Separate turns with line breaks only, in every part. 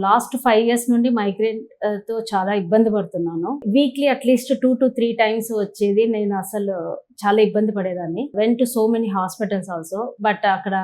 Last 5 years నుండి migraine తో చాలా ఇబ్బంది పడుతున్నాను. వీక్లీ అట్లీస్ట్ 2 to 3 times వచ్చేది. నేను అసలు చాలా ఇబ్బంది పడేదాన్ని. Went to so many hospitals also. But అక్కడ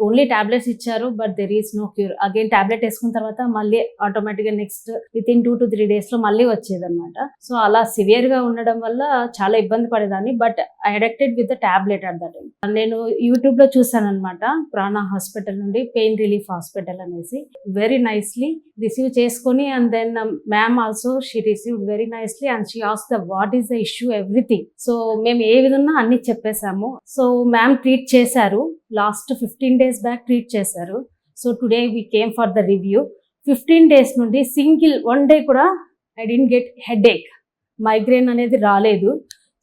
ఓన్లీ టాబ్లెట్స్ ఇచ్చారు. But there is no cure. Again tablet వేసుకున్న తర్వాత మళ్ళీ ఆటోమేటిక్ గా నెక్స్ట్ వితిన్ 2 to 3 days లో మళ్ళీ వచ్చేదన్నమాట. సో అలా సివియర్ గా ఉండడం వల్ల చాలా ఇబ్బంది పడేదాన్ని. But I addicted with the tablet at that time. నేను యూట్యూబ్ లో చూసాను అనమాట, ప్రాణ హాస్పిటల్ నుండి పెయిన్ రిలీఫ్ హాస్పిటల్ అనేసి. వెరీ నైస్లీ రిసీవ్ చేసుకొని and then ma'am also she received very nicely and she asked the what is the issue everything. So మేము ఏ విధంగా అన్ని చెప్పేశాము. సో మ్యామ్ ట్రీట్ చేశారు. లాస్ట్ 15 days బ్యాక్ ట్రీట్ చేశారు. So today we came for the review. 15 days నుండి single 1 day కూడా I didn't get headache, migraine అనేది రాలేదు.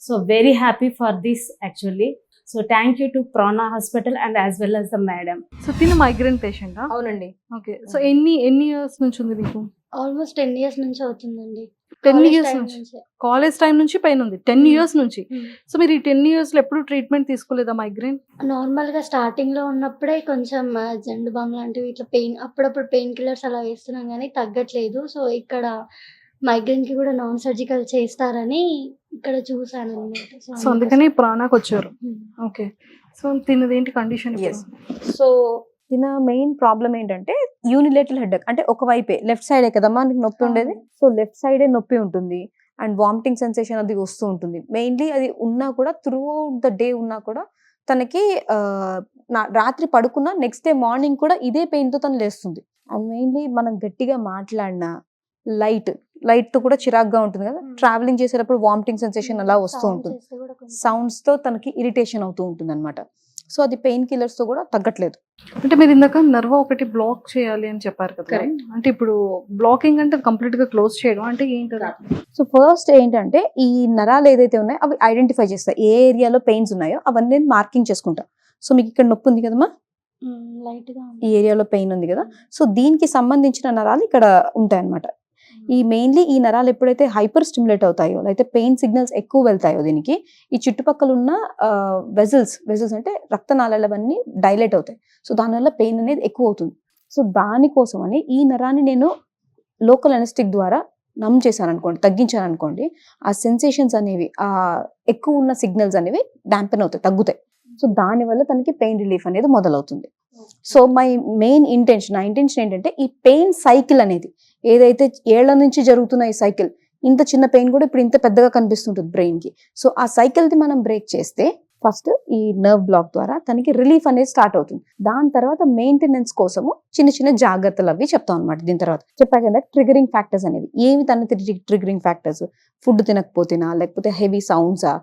So very happy for this actually. So thank you to Prana hospital and as well as the madam.
So Tina migraine patient?
అవునండి.
Okay. So ఎన్ని years నుంచి ఉంది మీకు?
Almost 10 years నుంచి అవుతుందండి.
10 years నుంచి? కాలేజ్ టైం నుంచి పెయిన్ ఉంది 10 years నుంచి. సో మీరు ఈ 10 years లో ఎప్పుడు ట్రీట్మెంట్ తీసుకోలేదా మైగ్రేన్?
నార్మల్ గా స్టార్టింగ్ లో ఉన్నప్పుడే కొంచెం జండు బామ్ లాంటివి ఇట్లా పెయిన్, అప్పుడప్పుడు పెయిన్ కిల్లర్స్ అలా వేస్తున్నాం కానీ తగ్గట్లేదు. సో ఇక్కడ మైగ్రేన్ కి కూడా నాన్ సర్జికల్ చేస్తారని ఇక్కడ చూసాను అన్నమాట.
సో అందుకని ప్రాణాకి వచ్చారు. ఓకే. సో తినదేంటి condition?
So Tina main problem ఏంటంటే యూనిలేటరల్ హెడేక్, అంటే ఒకవైపే లెఫ్ట్ సైడే కదమ్మా నీకు నొప్పి ఉండేది. సో లెఫ్ట్ సైడే నొప్పి ఉంటుంది అండ్ వామిటింగ్ సెన్సేషన్ అది వస్తూ ఉంటుంది. మెయిన్లీ అది ఉన్నా కూడా త్రూ అవుట్ ద డే ఉన్నా కూడా తనకి రాత్రి పడుకున్నా నెక్స్ట్ డే మార్నింగ్ కూడా ఇదే పెయిన్ తో తను లేస్తుంది. అండ్ మెయిన్లీ మనం గట్టిగా మాట్లాడినా లైట్ తో కూడా చిరాగ్గా ఉంటుంది కదా. ట్రావెలింగ్ చేసేటప్పుడు వామిటింగ్ సెన్సేషన్ అలా వస్తూ ఉంటుంది. సౌండ్స్ తో తనకి ఇరిటేషన్ అవుతూ ఉంటుంది అనమాట. సో అది పెయిన్ కిల్లర్స్ తో కూడా తగ్గట్లేదు.
అంటే మీరు ఇందాక నర్వ్ ఒకటి బ్లాక్ చేయాలి అని చెప్పారు కదా. అంటే ఇప్పుడు బ్లాకింగ్ అంటే కంప్లీట్ గా క్లోజ్ చేయడం అంటే ఏంటి?
సో ఫస్ట్ ఏంటంటే ఈ నరాలు ఏదైతే ఉన్నాయో అవి ఐడెంటిఫై చేస్తాయి. ఏ ఏరియాలో పెయిన్స్ ఉన్నాయో అవన్నీ మార్కింగ్ చేసుకుంటా. సో మీకు ఇక్కడ నొప్పి ఉంది కదమ్మా, ఈ ఏరియాలో పెయిన్ ఉంది కదా. సో దీనికి సంబంధించిన నరాలు ఇక్కడ ఉంటాయన్నమాట. మెయిన్లీ ఈ నరాలు ఎప్పుడైతే హైపర్ స్టిమ్యులేట్ అవుతాయో, అయితే పెయిన్ సిగ్నల్స్ ఎక్కువ వెళ్తాయో దీనికి, ఈ చుట్టుపక్కల ఉన్న వెజల్స్ అంటే రక్తనాళాలు అవన్నీ డైలేట్ అవుతాయి. సో దానివల్ల పెయిన్ అనేది ఎక్కువ అవుతుంది. సో దానికోసం అని ఈ నరాన్ని నేను లోకల్ అనెస్టిక్ ద్వారా నమ్ చేశాను అనుకోండి, తగ్గించాను అనుకోండి, ఆ సెన్సేషన్స్ అనేవి, ఆ ఎక్కువ ఉన్న సిగ్నల్స్ అనేవి డాంపెన్ అవుతాయి, తగ్గుతాయి. సో దానివల్ల తనకి పెయిన్ రిలీఫ్ అనేది మొదలవుతుంది. సో నా ఇంటెన్షన్ ఏంటంటే ఈ పెయిన్ సైకిల్ అనేది ఏదైతే ఏళ్ల నుంచి జరుగుతున్న ఈ సైకిల్, ఇంత చిన్న పెయిన్ కూడా ఇప్పుడు ఇంత పెద్దగా కనిపిస్తుంటుంది బ్రెయిన్ కి. సో ఆ సైకిల్ ది మనం బ్రేక్ చేస్తే ఫస్ట్ ఈ నర్వ్ బ్లాక్ ద్వారా తనకి రిలీఫ్ అనేది స్టార్ట్ అవుతుంది. దాని తర్వాత మెయింటెనెన్స్ కోసము చిన్న జాగ్రత్తలు అవి చెప్తాం అనమాట. దీని తర్వాత చెప్పా కదా ట్రిగరింగ్ ఫ్యాక్టర్స్ అనేవి. ఏమి తన ట్రిగరింగ్ ఫ్యాక్టర్స్? ఫుడ్ తినకపోతేనా, లేకపోతే హెవీ సౌండ్సా,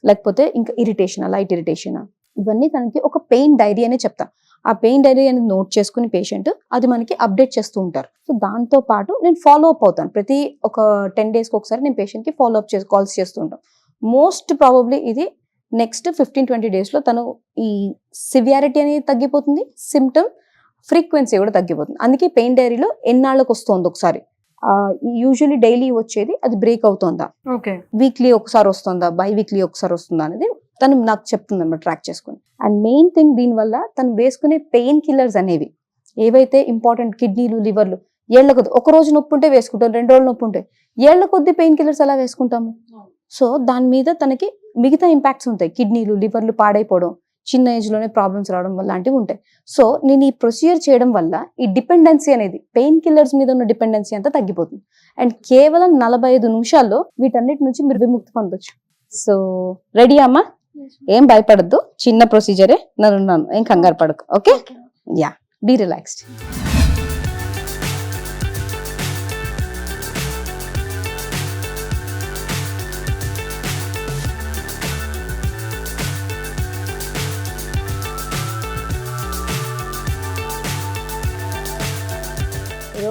లేకపోతే ఇంకా ఇరిటేషనా, లైట్ ఇరిటేషనా, ఇవన్నీ తనకి ఒక పెయిన్ డైరీ అనే చెప్తా. ఆ పెయిన్ డైరీ అనేది నోట్ చేసుకుని పేషెంట్ అది మనకి అప్డేట్ చేస్తూ ఉంటారు. సో దాంతో పాటు నేను ఫాలో అప్ అవుతాను. ప్రతి ఒక 10 days ఒకసారి నేను పేషెంట్ కి ఫాలో అప్ కాల్స్ చేస్తూ ఉంటాం. మోస్ట్ ప్రాబబ్లీ ఇది నెక్స్ట్ 15-20 days లో తను ఈ సివియారిటీ అనేది తగ్గిపోతుంది, సిమ్టమ్ ఫ్రీక్వెన్సీ కూడా తగ్గిపోతుంది. అందుకే పెయిన్ డైరీలో ఎన్నాళ్ళకి వస్తుంది ఒకసారి, యూజువల్లీ డైలీ వచ్చేది అది బ్రేక్ అవుతుందా, వీక్లీ ఒకసారి వస్తుందా, బై వీక్లీ ఒకసారి వస్తుందా అనేది తను నాకు చెప్తుంది అన్నమాట, ట్రాక్ చేసుకుని. అండ్ మెయిన్ థింగ్ దీనివల్ల తను వేసుకునే పెయిన్ కిల్లర్స్ అనేవి ఏవైతే ఇంపార్టెంట్, కిడ్నీలు, లివర్లు, ఏళ్ల కొద్ది ఒక రోజు నొప్పి ఉంటే వేసుకుంటాం, 2 రోజులు నొప్పి ఉంటే ఏళ్ల కొద్ది పెయిన్ కిల్లర్స్ అలా వేసుకుంటాము. సో దాని మీద తనకి మిగతా ఇంపాక్ట్స్ ఉంటాయి. కిడ్నీలు, లివర్లు పాడైపోవడం, చిన్న ఏజ్ లోనే ప్రాబ్లమ్స్ రావడం వల్ల లాంటివి ఉంటాయి. సో నేను ఈ ప్రొసీజర్ చేయడం వల్ల ఈ డిపెండెన్సీ అనేది, పెయిన్ కిల్లర్స్ మీద ఉన్న డిపెండెన్సీ అంతా తగ్గిపోతుంది. అండ్ కేవలం 45 నిమిషాల్లో వీటన్నిటి నుంచి మీరు విముక్తి పొందొచ్చు. సో రెడీ అమ్మా? ఏం భయపడద్దు, చిన్న ప్రొసీజరే, నేనున్నాను, ఏం కంగారు పడకు. Okay, ya, be relaxed.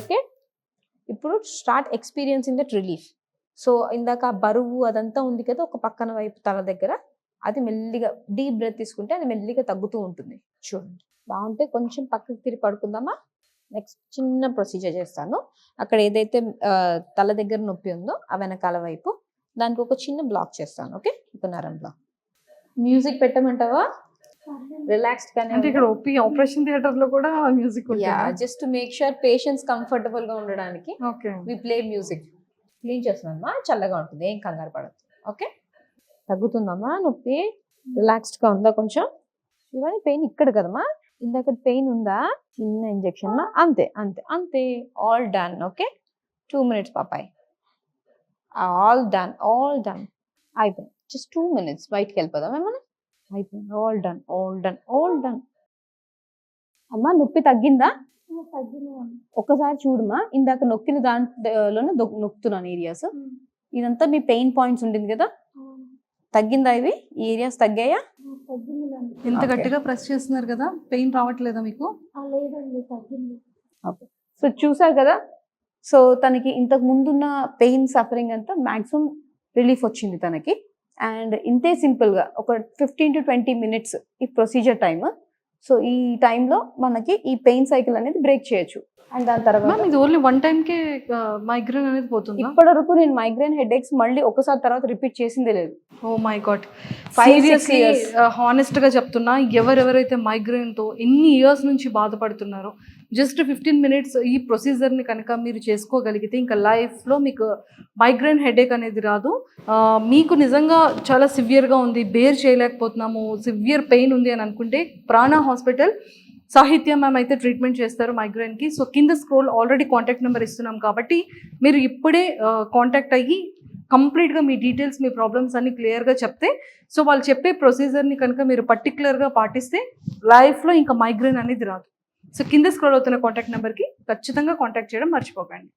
Okay, ఇప్పుడు start experiencing that relief. So ఇందాక బరువు అదంతా ఉంది కదా ఒక పక్కన వైపు తల దగ్గర, అది మెల్లిగా డీప్ బ్రెత్ తీసుకుంటే అది మెల్లిగా తగ్గుతూ ఉంటుంది. చూడండి, బాగుంటే కొంచెం పక్కకి తిరిగి పడుకుందామా. నెక్స్ట్ చిన్న ప్రొసీజర్ చేస్తాను. అక్కడ ఏదైతే తల దగ్గర నొప్పి ఉందో ఆ వెనకాల వైపు దానికి ఒక చిన్న బ్లాక్ చేస్తాను. ఓకే, ఒక నరం బ్లాక్. మ్యూజిక్ పెట్టమంటావా? రిలాక్స్డ్ గానే
అంటే ఇక్కడ ఓపీ ఆపరేషన్ థియేటర్ లో కూడా మ్యూజిక్
యా
ఉంటుంది.
Just to make sure patients comfortable గా ఉండడానికి
okay.
We play music. Clean చేస్తున్నామా, చల్లగా ఉంటుంది, ఏం కంగారు పడదు. ఓకే, తగ్గుతుందమ్మా నొప్పి, రిలాక్స్డ్ గా ఉందా కొంచెం? ఇవన్నీ పెయిన్ ఇక్కడ కదమ్మా, ఇందాక పెయిన్ ఉందా? చిన్న ఇంజెక్షన్ మా, అంతే అంతే అంతే, ఆల్ డన్. ఓకే, 2 minutes పాపాయ్, ఆల్ డన్ అయిపోయింది. జస్ట్ 2 minutes, బయటికి వెళ్ళిపోదాం ఏమన్నా, అయిపోయింది, all done all done all done. అమ్మా నొప్పి తగ్గిందా? ఒక్కసారి చూడమ్మా, ఇందాక నొక్కిన దాంట్లోనే నొక్కుతున్నాను ఏరియాస్. ఇదంతా మీ పెయిన్ పాయింట్స్ ఉండింది కదా, తగ్గిందా? ఇవి ఈ ఏరియాస్ తగ్గాయా?
ఇంత
Okay.
గట్టిగా ప్రెస్ చేస్తున్నారు కదా, పెయిన్ రావట్లేదా మీకు?
లేదండి, తగ్గింది.
సో చూసారు కదా, సో తనకి ఇంతకు ముందున్న పెయిన్ సఫరింగ్ అంతా మాక్సిమం రిలీఫ్ వచ్చింది తనకి. అండ్ ఇంతే సింపుల్గా ఒక 15 to 20 minutes ఈ ప్రొసీజర్ టైమ్. సో ఈ టైంలో మనకి ఈ పెయిన్ సైకిల్ అనేది బ్రేక్ చేయొచ్చు. అండ్ దాని తర్వాత
మ్యామ్ ఇది ఓన్లీ 1 time కే మైగ్రేన్ అనేది పోతుందా?
ఇప్పటి వరకు నేను మైగ్రేన్ హెడేక్స్ మళ్ళీ ఒకసారి తర్వాత రిపీట్ చేసిందే లేదు.
Oh my god,
5-6
seriously
years.
Honest గా చెప్తున్నా, ఎవరెవరైతే మైగ్రేన్ తో ఎన్ని ఇయర్స్ నుంచి బాధపడుతున్నారో, జస్ట్ 15 minutes ఈ ప్రొసీజర్ ని కనుక మీరు చేసుకోగలిగితే ఇంకా లైఫ్ లో మీకు మైగ్రేన్ హెడేక్ అనేది రాదు. మీకు నిజంగా చాలా సివియర్ గా ఉంది, బేర్ చేయలేకపోతున్నాము, సివియర్ పెయిన్ ఉంది అని అనుకుంటే ప్రాణ హాస్పిటల్ సాహిత్య మ్యామ్ అయితే ట్రీట్మెంట్ చేస్తారు మైగ్రేన్కి. సో కింద స్క్రోల్ ఆల్రెడీ కాంటాక్ట్ నెంబర్ ఇస్తున్నాం కాబట్టి మీరు ఇప్పుడే కాంటాక్ట్ అయ్యి కంప్లీట్గా మీ డీటెయిల్స్, మీ ప్రాబ్లమ్స్ అన్ని క్లియర్గా చెప్తే, సో వాళ్ళు చెప్పే ప్రొసీజర్ని కనుక మీరు పర్టికులర్గా పాటిస్తే లైఫ్లో ఇంకా మైగ్రేన్ అనేది రాదు. సో కింద స్క్రోల్ అవుతున్న కాంటాక్ట్ నెంబర్కి ఖచ్చితంగా కాంటాక్ట్ చేయడం మర్చిపోకండి.